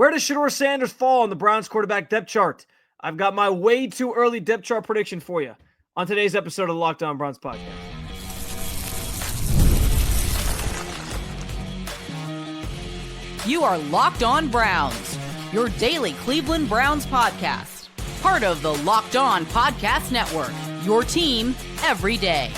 Where does Shedeur Sanders fall on the Browns quarterback depth chart? I've got my way too early depth chart prediction for you on today's episode of the Locked On Browns podcast. You are Locked On Browns, your daily Cleveland Browns podcast. Part of the Locked On Podcast Network, your team every day.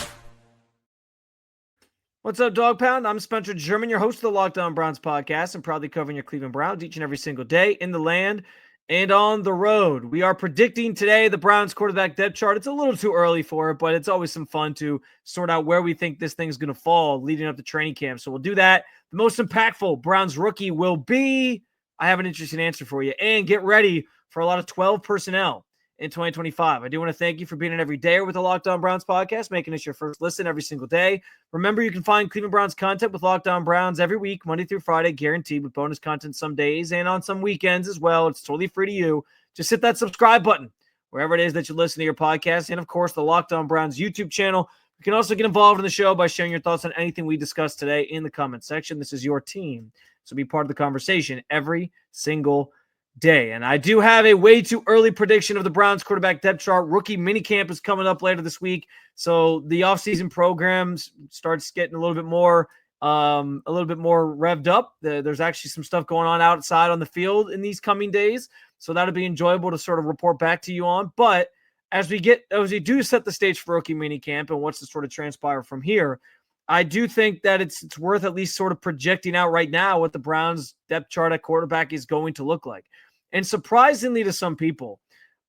What's up, Dog Pound? I'm Spencer German, your host of the Locked On Browns podcast, and proudly covering your Cleveland Browns each and every single day in the land and on the road. We are predicting today the Browns quarterback depth chart. It's a little too early for it, but it's always some fun to sort out where we think this thing's going to fall leading up to training camp. So we'll do that. The most impactful Browns rookie will be, I have an interesting answer for you, and get ready for a lot of 12 personnel in 2025. I do want to thank you for being an everydayer with the Locked On Browns podcast, making us your first listen every single day. Remember, you can find Cleveland Browns content with Locked On Browns every week, Monday through Friday, guaranteed, with bonus content some days and on some weekends as well. It's totally free to you. Just hit that subscribe button wherever it is that you listen to your podcast. And, of course, the Locked On Browns YouTube channel. You can also get involved in the show by sharing your thoughts on anything we discussed today in the comment section. This is your team, so be part of the conversation every single day. And I do have a way too early prediction of the Browns quarterback depth chart. Rookie minicamp is coming up later this week, so the offseason programs starts getting a little bit more revved up. There's actually some stuff going on outside on the field in these coming days, so that'll be enjoyable to sort of report back to you on. But as we do set the stage for rookie minicamp and what's to sort of transpire from here, I do think that it's worth at least sort of projecting out right now what the Browns depth chart at quarterback is going to look like. And surprisingly to some people,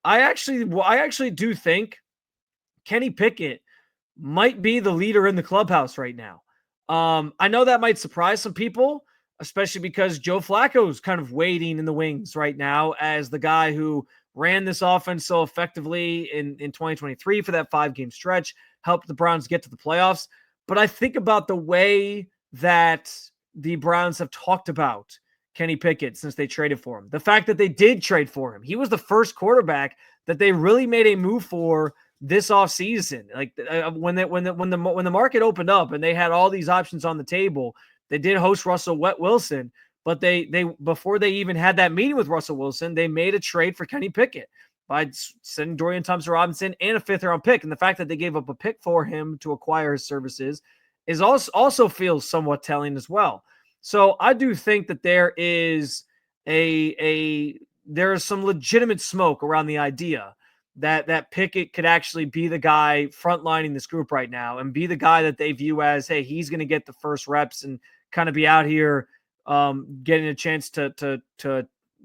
I actually do think Kenny Pickett might be the leader in the clubhouse right now. I know that might surprise some people, especially because Joe Flacco's kind of waiting in the wings right now as the guy who ran this offense so effectively in 2023 for that 5-game stretch, helped the Browns get to the playoffs. But I think about the way that the Browns have talked about Kenny Pickett since they traded for him. The fact that they did trade for him. He was the first quarterback that they really made a move for this offseason. Like when the market opened up and they had all these options on the table, they did host Russell Wilson, but they before they even had that meeting with Russell Wilson, they made a trade for Kenny Pickett by sending Dorian Thompson-Robinson and a 5th-round pick. And the fact that they gave up a pick for him to acquire his services is also feels somewhat telling as well. So I do think that there is some legitimate smoke around the idea that Pickett could actually be the guy frontlining this group right now and be the guy that they view as, hey, he's going to get the first reps and kind of be out here getting a chance to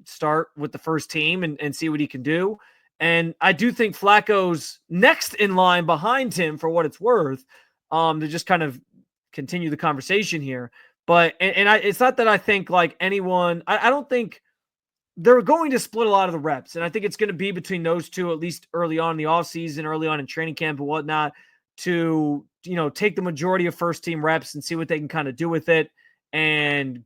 start with the first team and see what he can do. And I do think Flacco's next in line behind him, for what it's worth, to just kind of continue the conversation here. But it's not that I think like anyone. I don't think they're going to split a lot of the reps, and I think it's going to be between those two, at least early on in the offseason, early on in training camp and whatnot, to take the majority of first team reps and see what they can kind of do with it. And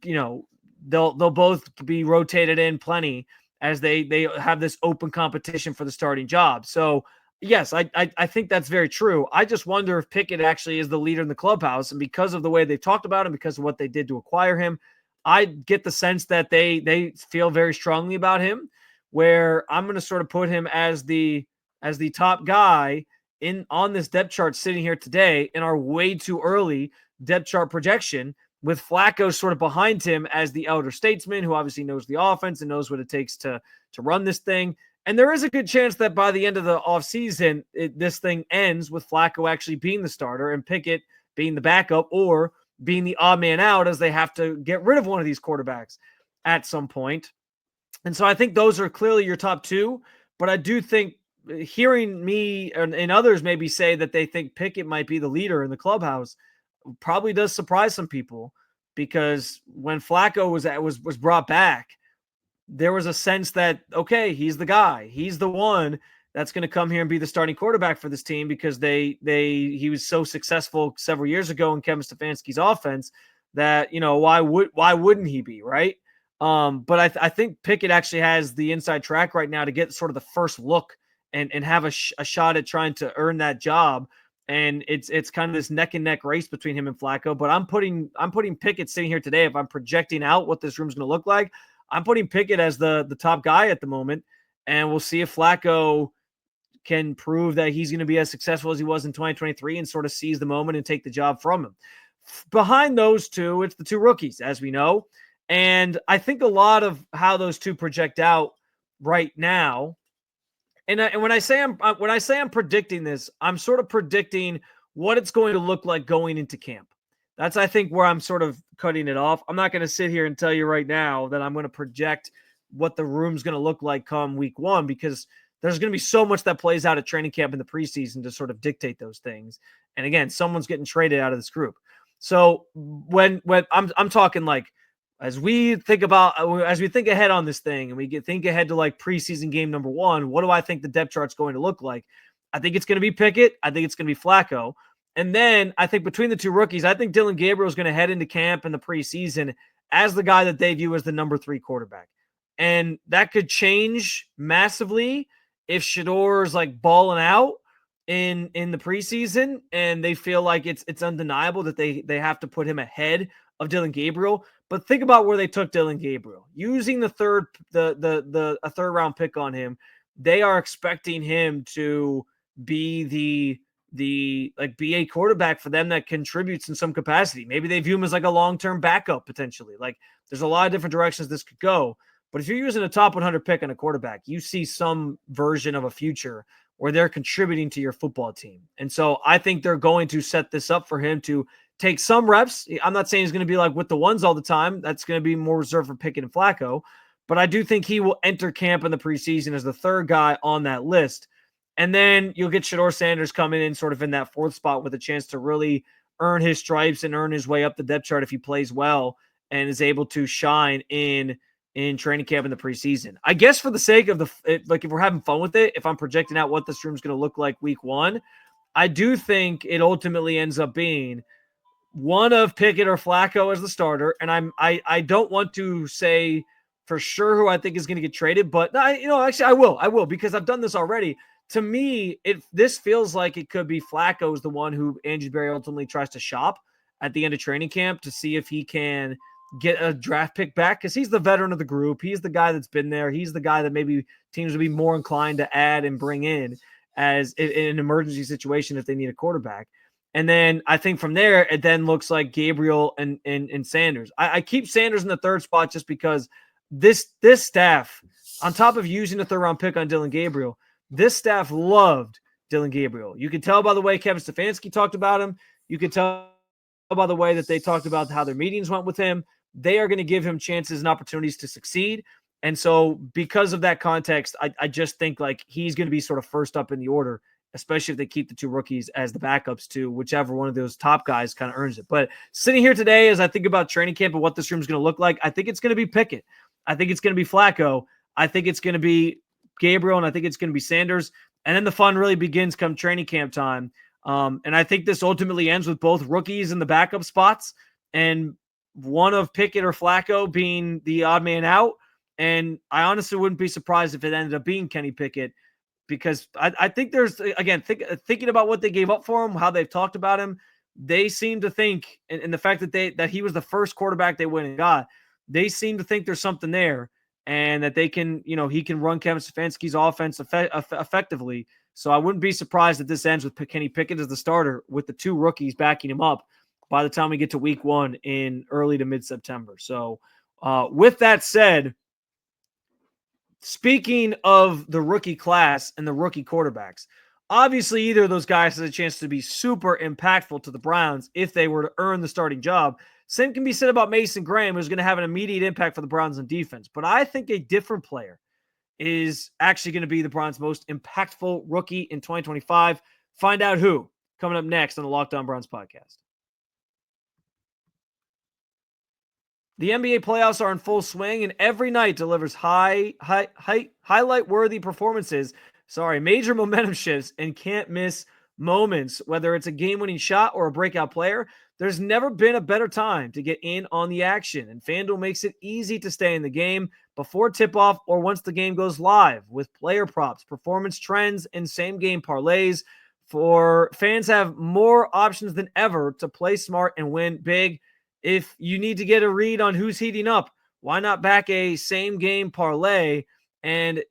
they'll both be rotated in plenty as they have this open competition for the starting job. So yes, I think that's very true. I just wonder if Pickett actually is the leader in the clubhouse, and because of the way they've talked about him, because of what they did to acquire him, I get the sense that they feel very strongly about him, where I'm going to sort of put him as the top guy on this depth chart sitting here today in our way too early depth chart projection, with Flacco sort of behind him as the elder statesman who obviously knows the offense and knows what it takes to run this thing. And there is a good chance that by the end of the offseason, this thing ends with Flacco actually being the starter and Pickett being the backup or being the odd man out, as they have to get rid of one of these quarterbacks at some point. And so I think those are clearly your top two. But I do think hearing me and others maybe say that they think Pickett might be the leader in the clubhouse probably does surprise some people, because when Flacco was brought back, there was a sense that, okay, he's the guy. He's the one that's going to come here and be the starting quarterback for this team, because he was so successful several years ago in Kevin Stefanski's offense that, why wouldn't he be, right? But I think Pickett actually has the inside track right now to get sort of the first look and have a shot at trying to earn that job. And it's kind of this neck and neck race between him and Flacco. But I'm putting Pickett sitting here today. If I'm projecting out what this room's going to look like, I'm putting Pickett as the top guy at the moment, and we'll see if Flacco can prove that he's going to be as successful as he was in 2023 and sort of seize the moment and take the job from him. Behind those two, it's the two rookies, as we know. And I think a lot of how those two project out right now, and when I say I'm predicting this, I'm sort of predicting what it's going to look like going into camp. That's, I think, where I'm sort of cutting it off. I'm not going to sit here and tell you right now that I'm going to project what the room's going to look like come week one, because there's going to be so much that plays out at training camp in the preseason to sort of dictate those things. And again, someone's getting traded out of this group. So when I'm talking like, as we think ahead on this thing and we think ahead to like preseason game number one, what do I think the depth chart's going to look like? I think it's going to be Pickett. I think it's going to be Flacco. And then I think between the two rookies, I think Dylan Gabriel is going to head into camp in the preseason as the guy that they view as the number 3 quarterback. And that could change massively if Shedeur is like balling out in the preseason and they feel like it's undeniable that they have to put him ahead of Dylan Gabriel. But think about where they took Dylan Gabriel. Using a third round pick on him, they are expecting him to be be a quarterback for them that contributes in some capacity. Maybe they view him as like a long-term backup potentially. Like there's a lot of different directions this could go. But if you're using a top 100 pick on a quarterback, you see some version of a future where they're contributing to your football team. And so I think they're going to set this up for him to take some reps. I'm not saying he's going to be like with the ones all the time. That's going to be more reserved for Pickett and Flacco. But I do think he will enter camp in the preseason as the third guy on that list. And then you'll get Shedeur Sanders coming in sort of in that fourth spot with a chance to really earn his stripes and earn his way up the depth chart if he plays well and is able to shine in training camp in the preseason. I guess for the sake of if we're having fun with it, if I'm projecting out what this room's going to look like week one, I do think it ultimately ends up being one of Pickett or Flacco as the starter. And I don't want to say for sure who I think is going to get traded, but actually I will because I've done this already. To me, this feels like it could be Flacco is the one who Andrew Berry ultimately tries to shop at the end of training camp to see if he can get a draft pick back, because he's the veteran of the group. He's the guy that's been there. He's the guy that maybe teams would be more inclined to add and bring in as in an emergency situation if they need a quarterback. And then I think from there, it then looks like Gabriel and Sanders. I keep Sanders in the third spot just because this staff, on top of using a third-round pick on Dylan Gabriel, this staff loved Dylan Gabriel. You could tell by the way Kevin Stefanski talked about him. You could tell by the way that they talked about how their meetings went with him. They are going to give him chances and opportunities to succeed. And so because of that context, I just think like he's going to be sort of first up in the order, especially if they keep the two rookies as the backups to whichever one of those top guys kind of earns it. But sitting here today, as I think about training camp and what this room is going to look like, I think it's going to be Pickett. I think it's going to be Flacco. I think it's going to be Gabriel, and I think it's going to be Sanders. And then the fun really begins come training camp time. And I think this ultimately ends with both rookies in the backup spots and one of Pickett or Flacco being the odd man out. And I honestly wouldn't be surprised if it ended up being Kenny Pickett, because I think there's, again, thinking about what they gave up for him, how they've talked about him, they seem to think, and the fact that he was the first quarterback they went and got, they seem to think there's something there and that they can, he can run Kevin Stefanski's offense effectively. So I wouldn't be surprised if this ends with Kenny Pickett as the starter with the two rookies backing him up by the time we get to week one in early to mid-September. So with that said, speaking of the rookie class and the rookie quarterbacks, obviously either of those guys has a chance to be super impactful to the Browns if they were to earn the starting job. Same can be said about Mason Graham, who's going to have an immediate impact for the Browns on defense. But I think a different player is actually going to be the Browns' most impactful rookie in 2025. Find out who coming up next on the Locked On Browns podcast. The NBA playoffs are in full swing, and every night delivers highlight-worthy performances. Major momentum shifts and can't-miss moments. Whether it's a game-winning shot or a breakout player, there's never been a better time to get in on the action. And FanDuel makes it easy to stay in the game before tip-off or once the game goes live with player props, performance trends, and same-game parlays. For fans have more options than ever to play smart and win big. If you need to get a read on who's heating up, Why not back a same game parlay? And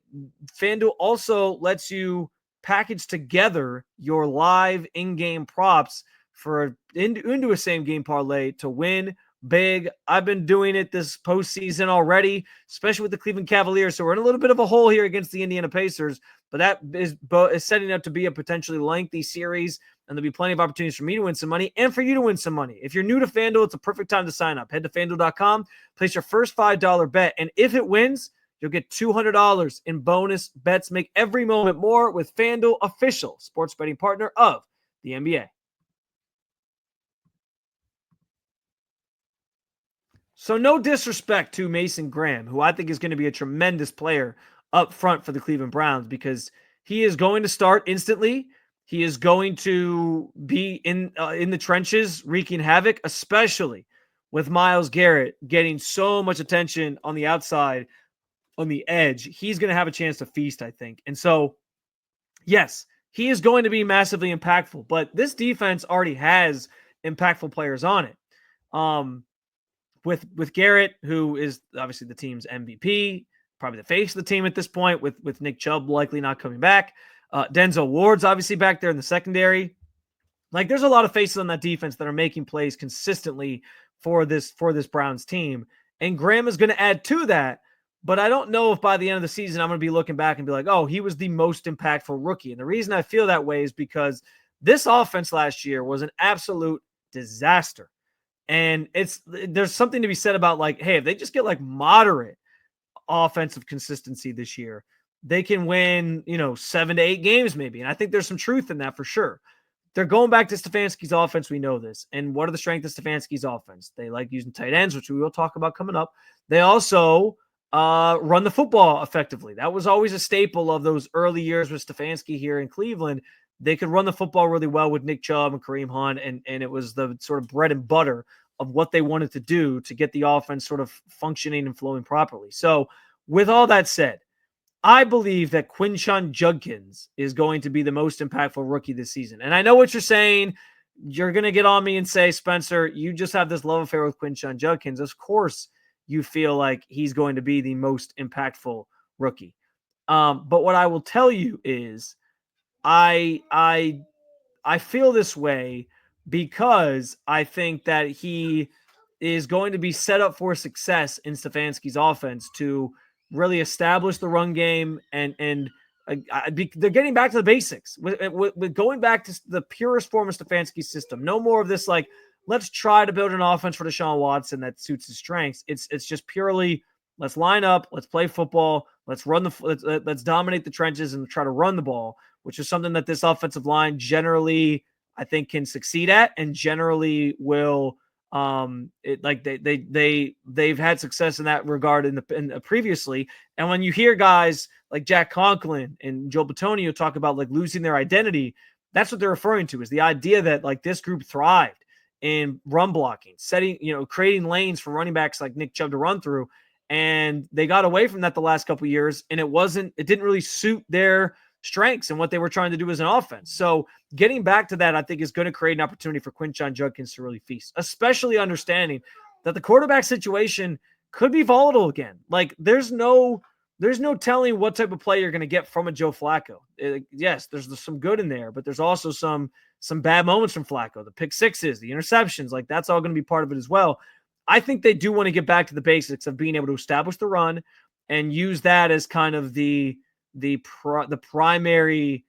FanDuel also lets you package together your live in-game props into a same game parlay to win big. I've been doing it this postseason already, especially with the Cleveland Cavaliers. So we're in a little bit of a hole here against the Indiana Pacers, but that is setting up to be a potentially lengthy series, and there'll be plenty of opportunities for me to win some money and for you to win some money. If you're new to FanDuel, it's a perfect time to sign up. Head to FanDuel.com, place your first $5 bet, and if it wins, you'll get $200 in bonus bets. Make every moment more with FanDuel, official sports betting partner of the NBA. So no disrespect to Mason Graham, who I think is going to be a tremendous player up front for the Cleveland Browns, because he is going to start instantly. He is going to be in the trenches wreaking havoc, especially with Myles Garrett getting so much attention on the outside, on the edge. He's going to have a chance to feast, I think. And so, yes, he is going to be massively impactful, but this defense already has impactful players on it. With Garrett, who is obviously the team's MVP, probably the face of the team at this point, with Nick Chubb likely not coming back. Denzel Ward's obviously back there in the secondary. Like, there's a lot of faces on that defense that are making plays consistently for this Browns team. And Graham is going to add to that, but I don't know if by the end of the season I'm going to be looking back and be like, oh, he was the most impactful rookie. And the reason I feel that way is because this offense last year was an absolute disaster. And there's something to be said about, like, hey, if they just get like moderate offensive consistency this year, they can win, 7 to 8 games maybe. And I think there's some truth in that for sure. They're going back to Stefanski's offense. We know this. And what are the strengths of Stefanski's offense? They like using tight ends, which we will talk about coming up. They also run the football effectively. That was always a staple of those early years with Stefanski here in Cleveland. They could run the football really well with Nick Chubb and Kareem Hunt, and it was the sort of bread and butter of what they wanted to do to get the offense sort of functioning and flowing properly. So with all that said, I believe that Quinshon Judkins is going to be the most impactful rookie this season. And I know what you're saying. You're going to get on me and say, Spencer, you just have this love affair with Quinshon Judkins. Of course, you feel like he's going to be the most impactful rookie. But what I will tell you is I feel this way because I think that he is going to be set up for success in Stefanski's offense to really establish the run game, and they're getting back to the basics with going back to the purest form of Stefanski's system. No more of this, like, let's try to build an offense for Deshaun Watson that suits his strengths. It's just purely, let's line up, let's play football, let's dominate the trenches and try to run the ball, which is something that this offensive line generally, I think, can succeed at, and generally will. They've had success in that regard in previously. And when you hear guys like Jack Conklin and Joe Bitonio talk about like losing their identity, that's what they're referring to, is the idea that like this group thrived in run blocking, creating lanes for running backs like Nick Chubb to run through. And they got away from that the last couple of years, and it didn't really suit their strengths and what they were trying to do as an offense. So getting back to that, I think, is going to create an opportunity for Quinshon Judkins to really feast, especially understanding that the quarterback situation could be volatile again. Like, there's no telling what type of play you're going to get from a Joe Flacco. Yes, there's some good in there, but there's also some bad moments from Flacco, the pick sixes, the interceptions, like that's all going to be part of it as well. I think they do want to get back to the basics of being able to establish the run and use that as kind of the primary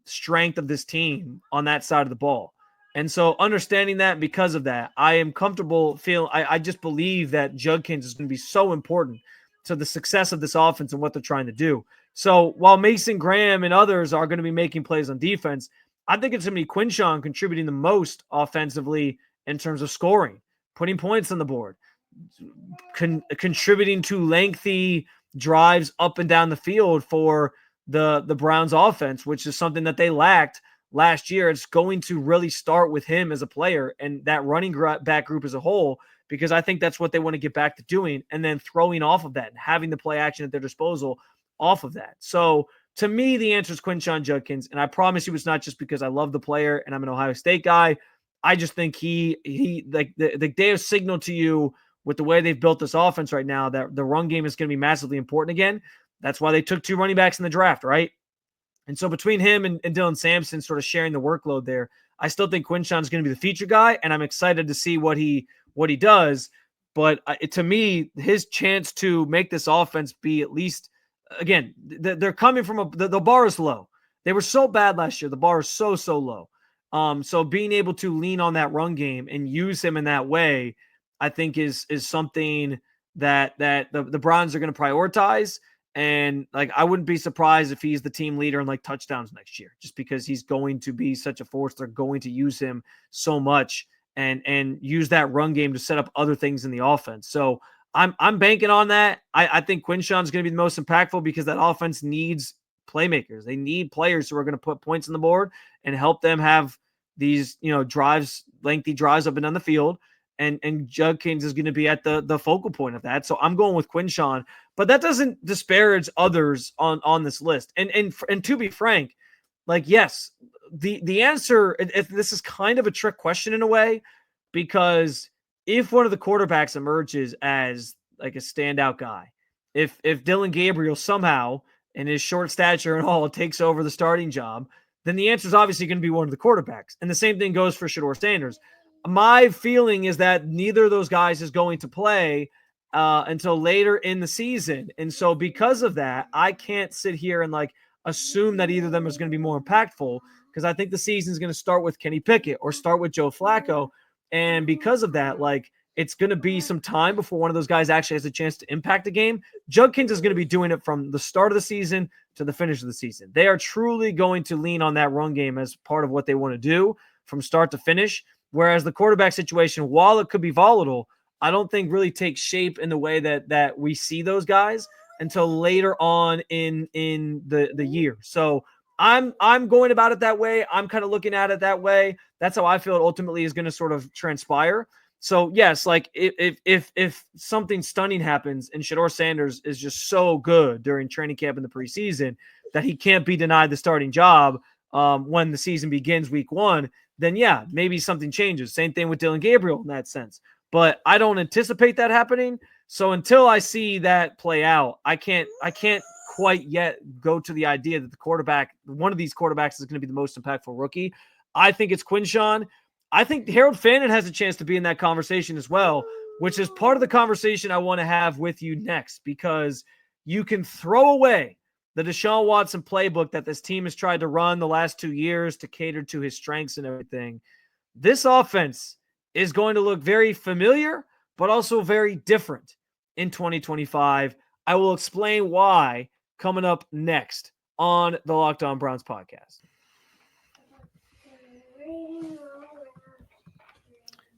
strength of this team on that side of the ball. And so understanding that, because of that, I am comfortable I just believe that Judkins is going to be so important to the success of this offense and what they're trying to do. So while Mason Graham and others are going to be making plays on defense, I think it's going to be Quinshon contributing the most offensively in terms of scoring, putting points on the board, contributing to lengthy drives up and down the field for the Browns offense, which is something that they lacked last year. It's going to really start with him as a player and that running back group as a whole, because I think that's what they want to get back to doing, and then throwing off of that and having the play action at their disposal off of that. So to me, the answer is Quinshon Judkins, and I promise you it's not just because I love the player and I'm an Ohio State guy. I just think he like they have signaled to you with the way they've built this offense right now, that the run game is going to be massively important again. That's why they took 2 running backs in the draft, right? And so between him and Dylan Sampson sort of sharing the workload there, I still think Quinshon's going to be the feature guy, and I'm excited to see what he does. But to me, his chance to make this offense be at least, again, they're coming from the bar is low. They were so bad last year. The bar is so low. So being able to lean on that run game and use him in that way, I think is something that the Browns are going to prioritize. And like, I wouldn't be surprised if he's the team leader in like touchdowns next year, just because he's going to be such a force. They're going to use him so much and use that run game to set up other things in the offense. So I'm banking on that. I think Quinshon's going to be the most impactful because that offense needs playmakers. They need players who are going to put points on the board and help them have these, drives, lengthy drives up and down the field. And Judkins is going to be at the focal point of that. So I'm going with Quinshon, but that doesn't disparage others on this list. And to be frank, like, yes, the answer, this is kind of a trick question in a way, because if one of the quarterbacks emerges as like a standout guy, if Dylan Gabriel somehow in his short stature and all takes over the starting job, then the answer is obviously going to be one of the quarterbacks. And the same thing goes for Shedeur Sanders. My feeling is that neither of those guys is going to play until later in the season. And so because of that, I can't sit here and like assume that either of them is going to be more impactful, because I think the season is going to start with Kenny Pickett or start with Joe Flacco. And because of that, like, it's going to be some time before one of those guys actually has a chance to impact a game. Judkins is going to be doing it from the start of the season to the finish of the season. They are truly going to lean on that run game as part of what they want to do from start to finish. Whereas the quarterback situation, while it could be volatile, I don't think really takes shape in the way that we see those guys until later on in the year. So I'm going about it that way. I'm kind of looking at it that way. That's how I feel it ultimately is going to sort of transpire. So yes, like if something stunning happens and Shedeur Sanders is just so good during training camp in the preseason that he can't be denied the starting job when the season begins week 1, then yeah, maybe something changes. Same thing with Dylan Gabriel in that sense. But I don't anticipate that happening. So until I see that play out, I can't quite yet go to the idea that the quarterback, one of these quarterbacks, is going to be the most impactful rookie. I think it's Quinshon. I think Harold Fannin has a chance to be in that conversation as well, which is part of the conversation I want to have with you next, because you can throw away the Deshaun Watson playbook that this team has tried to run the last 2 years to cater to his strengths and everything. This offense is going to look very familiar, but also very different in 2025. I will explain why coming up next on the Locked On Browns podcast.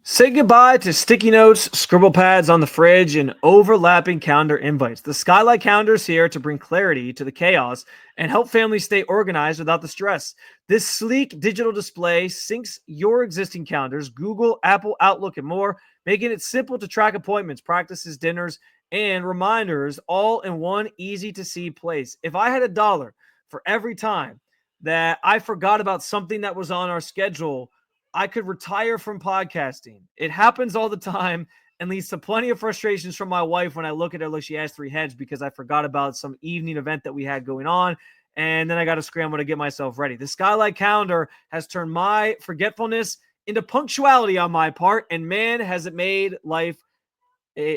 Say goodbye to sticky notes, scribble pads on the fridge, and overlapping calendar invites. The Skylight Calendar is here to bring clarity to the chaos and help families stay organized without the stress. This sleek digital display syncs your existing calendars, Google, Apple, Outlook, and more, making it simple to track appointments, practices, dinners, and reminders all in one easy-to-see place. If I had $1 for every time that I forgot about something that was on our schedule, I could retire from podcasting. It happens all the time and leads to plenty of frustrations from my wife when I look at her like she has 3 heads because I forgot about some evening event that we had going on, and then I got to scramble to get myself ready. The Skylight Calendar has turned my forgetfulness into punctuality on my part, and man, has it made life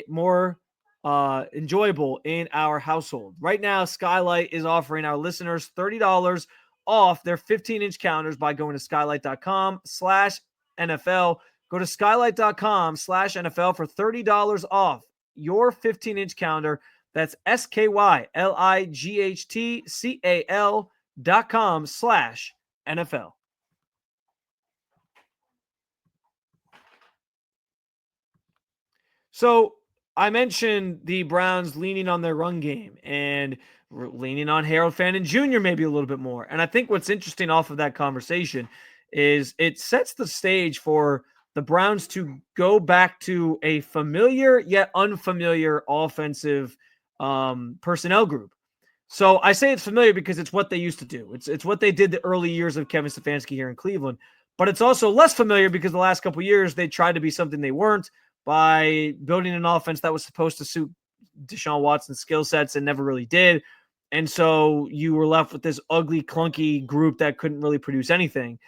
more enjoyable in our household. Right now, Skylight is offering our listeners $30 off their 15-inch calendars by going to skylight.com/NFL. Go to skylight.com/NFL for $30 off your 15-inch calendar. That's skylightccal.com/NFL. So I mentioned the Browns leaning on their run game and leaning on Harold Fannin Jr. maybe a little bit more. And I think what's interesting off of that conversation is it sets the stage for the Browns to go back to a familiar yet unfamiliar offensive personnel group. So I say it's familiar because it's what they used to do. It's what they did the early years of Kevin Stefanski here in Cleveland. But it's also less familiar because the last couple of years they tried to be something they weren't. by building an offense that was supposed to suit Deshaun Watson's skill sets and never really did. And so you were left with this ugly, clunky group that couldn't really produce anything.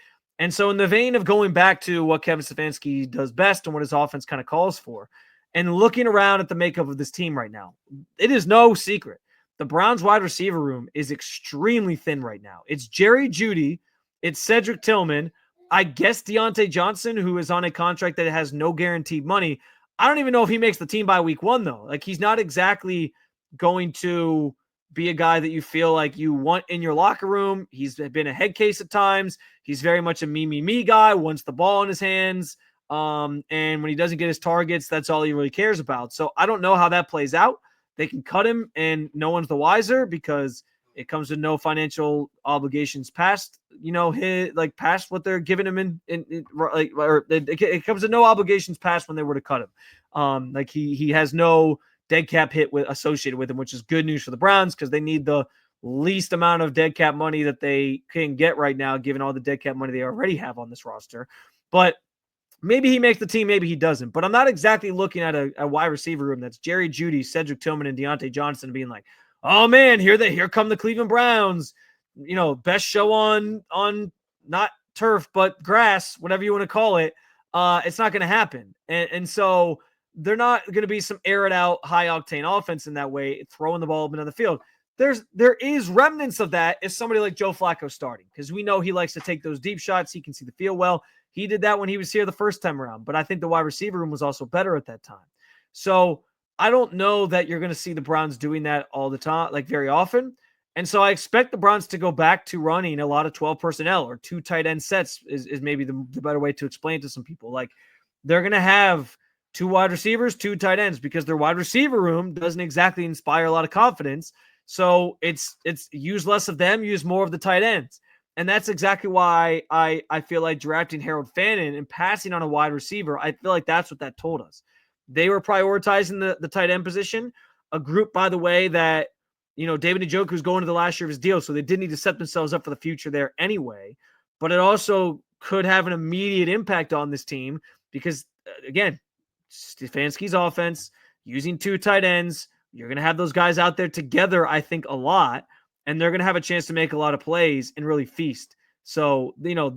And so in the vein of going back to what Kevin Stefanski does best and what his offense kind of calls for, and looking around at the makeup of this team right now, it is no secret. The Browns wide receiver room is extremely thin right now. It's Jerry Jeudy, it's Cedric Tillman, I guess Deontay Johnson, who is on a contract that has no guaranteed money. I don't even know if he makes the team by week 1, though. Like, he's not exactly going to be a guy that you feel like you want in your locker room. He's been a head case at times. He's very much a me guy, wants the ball in his hands. And when he doesn't get his targets, that's all he really cares about. So I don't know how that plays out. They can cut him and no one's the wiser because it comes with no financial obligations past, past what they're giving him it comes with no obligations past when they were to cut him. He has no dead cap hit associated with him, which is good news for the Browns because they need the least amount of dead cap money that they can get right now, given all the dead cap money they already have on this roster. But maybe he makes the team, maybe he doesn't. But I'm not exactly looking at a wide receiver room that's Jerry Jeudy, Cedric Tillman, and Deontay Johnson being like, oh man, here come the Cleveland Browns. Best show on not turf, but grass, whatever you want to call it. It's not going to happen. And so they're not going to be some air it out, high octane offense in that way, throwing the ball up and down the field. There is remnants of that if somebody like Joe Flacco starting, because we know he likes to take those deep shots. He can see the field well. He did that when he was here the first time around, but I think the wide receiver room was also better at that time. So I don't know that you're going to see the Browns doing that all the time, like very often. And so I expect the Browns to go back to running a lot of 12 personnel or 2 tight end sets is maybe the better way to explain to some people. Like, they're going to have 2 wide receivers, 2 tight ends, because their wide receiver room doesn't exactly inspire a lot of confidence. So it's use less of them, use more of the tight ends. And that's exactly why I feel like drafting Harold Fannin and passing on a wide receiver, I feel like that's what that told us. They were prioritizing the tight end position, a group, by the way, that, David Njoku's going to the last year of his deal, so they did need to set themselves up for the future there anyway. But it also could have an immediate impact on this team because, again, Stefanski's offense, using 2 tight ends, you're going to have those guys out there together, I think, a lot, and they're going to have a chance to make a lot of plays and really feast. So, you'll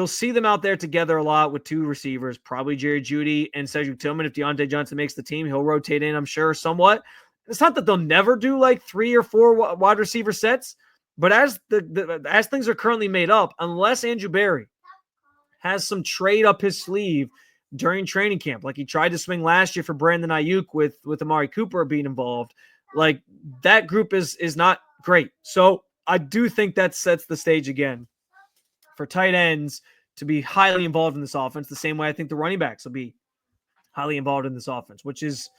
see them out there together a lot with 2 receivers, probably Jerry Jeudy and Cedric Tillman. If Deontay Johnson makes the team, he'll rotate in, I'm sure, somewhat. It's not that they'll never do like 3 or 4 wide receiver sets, but as as things are currently made up, unless Andrew Berry has some trade up his sleeve during training camp, like he tried to swing last year for Brandon Ayuk with Amari Cooper being involved, like that group is not great. So I do think that sets the stage again for tight ends to be highly involved in this offense, the same way I think the running backs will be highly involved in this offense, which is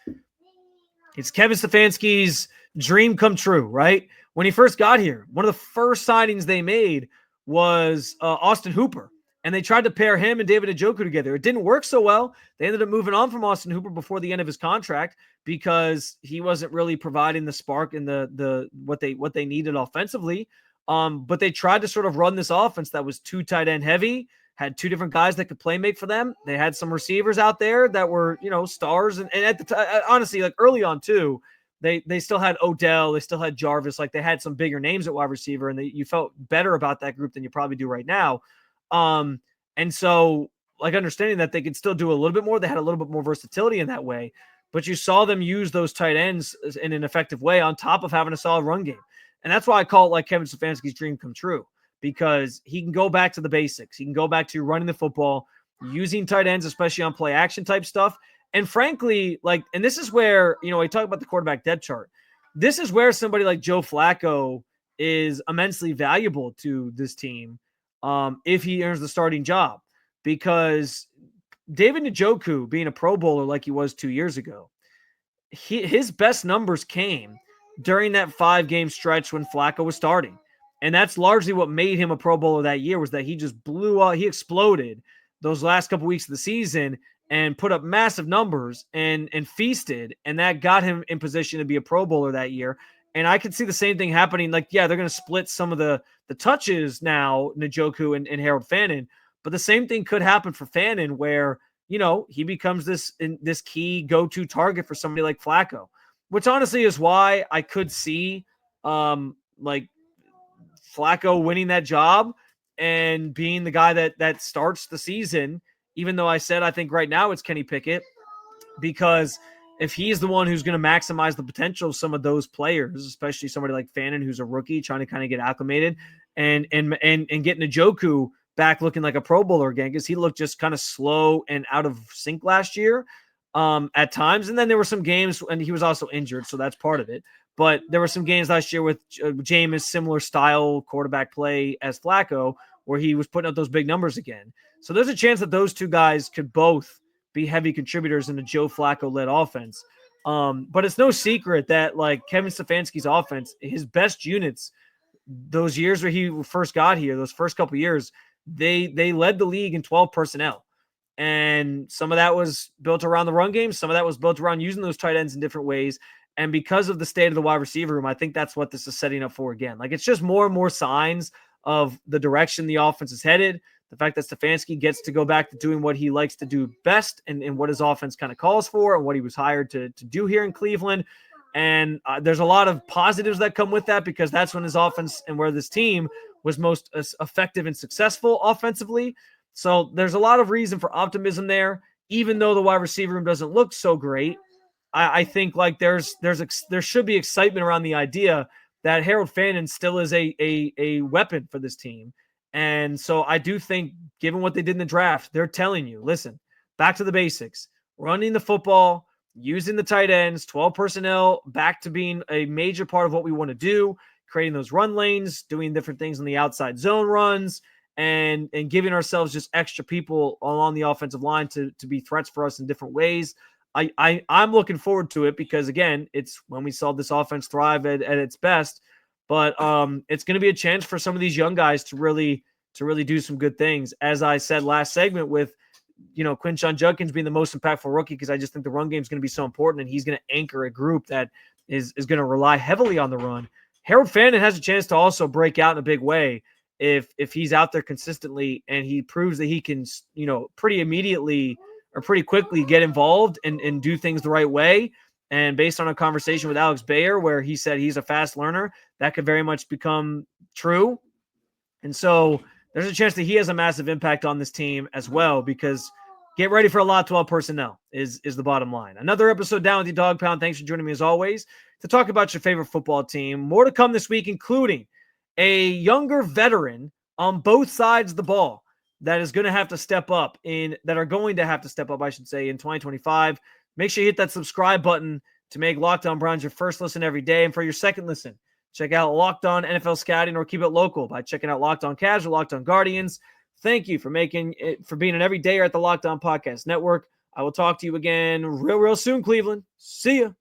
it's Kevin Stefanski's dream come true, right? When he first got here, one of the first signings they made was Austin Hooper, and they tried to pair him and David Njoku together. It didn't work so well. They ended up moving on from Austin Hooper before the end of his contract because he wasn't really providing the spark and the what they needed offensively. But they tried to sort of run this offense that was 2 tight end heavy, had 2 different guys that could play make for them. They had some receivers out there that were, stars. And at the time, honestly, like early on too, they still had Odell, they still had Jarvis. Like they had some bigger names at wide receiver, and you felt better about that group than you probably do right now. And so like understanding that they could still do a little bit more, they had a little bit more versatility in that way, but you saw them use those tight ends in an effective way on top of having a solid run game. And that's why I call it like Kevin Stefanski's dream come true, because he can go back to the basics. He can go back to running the football, using tight ends, especially on play action type stuff. And frankly, and this is where, we talk about the quarterback depth chart. This is where somebody like Joe Flacco is immensely valuable to this team if he earns the starting job, because David Njoku being a Pro Bowler like he was 2 years ago, his best numbers came during that 5-game stretch when Flacco was starting. And that's largely what made him a Pro Bowler that year, was that he just blew up. He exploded those last couple weeks of the season and put up massive numbers and feasted. And that got him in position to be a Pro Bowler that year. And I could see the same thing happening. Like, yeah, they're going to split some of the touches now, Njoku and Harold Fannin. But the same thing could happen for Fannin where, he becomes this key go-to target for somebody like Flacco, which honestly is why I could see like Flacco winning that job and being the guy that starts the season, even though I said I think right now it's Kenny Pickett, because if he's the one who's going to maximize the potential of some of those players, especially somebody like Fannin, who's a rookie trying to kind of get acclimated, and getting Njoku back looking like a Pro Bowler again, because he looked just kind of slow and out of sync last year at times. And then there were some games, and he was also injured, so that's part of it. But there were some games last year with Jameis, similar style quarterback play as Flacco, where he was putting up those big numbers again. So there's a chance that those two guys could both be heavy contributors in the Joe Flacco-led offense. But it's no secret that, like, Kevin Stefanski's offense, his best units, those years where he first got here, those first couple years, they led the league in 12 personnel. And some of that was built around the run game. Some of that was built around using those tight ends in different ways. And because of the state of the wide receiver room, I think that's what this is setting up for again. Like, it's just more and more signs of the direction the offense is headed. The fact that Stefanski gets to go back to doing what he likes to do best and what his offense kind of calls for and what he was hired to do here in Cleveland. And there's a lot of positives that come with that, because that's when his offense and where this team was most effective and successful offensively. So there's a lot of reason for optimism there, even though the wide receiver room doesn't look so great. I think like there should be excitement around the idea that Harold Fannin still is a weapon for this team. And so I do think, given what they did in the draft, they're telling you, listen, back to the basics, running the football, using the tight ends, 12 personnel, back to being a major part of what we want to do, creating those run lanes, doing different things on the outside zone runs, and giving ourselves just extra people along the offensive line to be threats for us in different ways. I'm looking forward to it, because again, it's when we saw this offense thrive at its best. But it's going to be a chance for some of these young guys to really do some good things. As I said last segment, with Quinshon Judkins being the most impactful rookie, because I just think the run game is going to be so important, and he's going to anchor a group that is going to rely heavily on the run. Harold Fannin has a chance to also break out in a big way if he's out there consistently, and he proves that he can pretty immediately or pretty quickly get involved and do things the right way. And based on a conversation with Alex Bayer, where he said he's a fast learner, that could very much become true. And so there's a chance that he has a massive impact on this team as well, because get ready for a lot of 12 personnel is the bottom line. Another episode down with you, Dog Pound. Thanks for joining me as always to talk about your favorite football team. More to come this week, including a younger veteran on both sides of the ball that is going to have to step up in 2025. Make sure you hit that subscribe button to make Locked On Browns your first listen every day. And for your second listen, check out Locked On NFL Scouting, or keep it local by checking out Locked On Cavs or Locked On Guardians. Thank you for being an everydayer at the Locked On Podcast Network. I will talk to you again real soon, Cleveland. See ya.